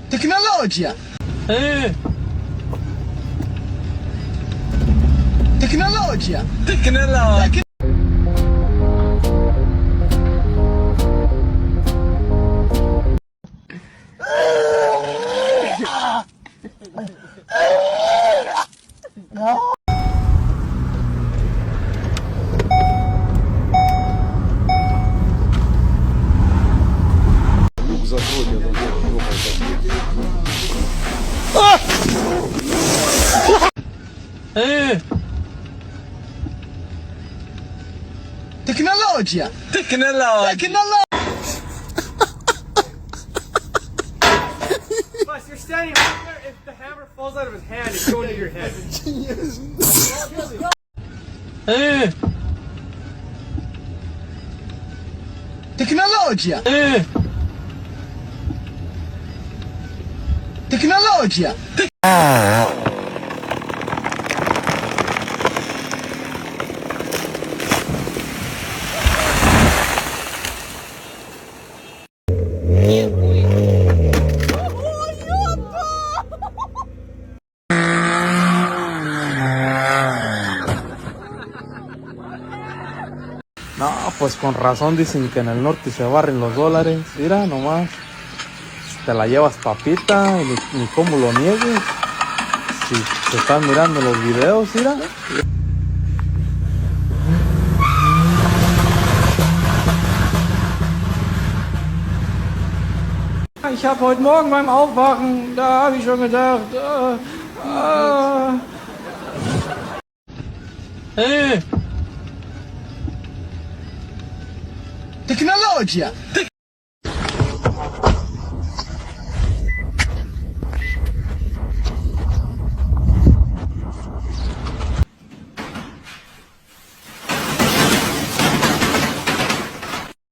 Tecnologia. Tecnologia. Tecnologia. Tecnologia. Tecnologia. Plus, you're standing right there. If the hammer falls out of his hand, it's going to your head. Tecnologia. Tecnologia. No, pues con razón dicen que en el norte se barren los dólares. Mira, nomás. Te la llevas papita, ni cómo lo niegues. Si se están mirando los videos, mira. Ich habe heute Morgen beim Aufwachen, da habe ich schon gedacht, Tecnologia.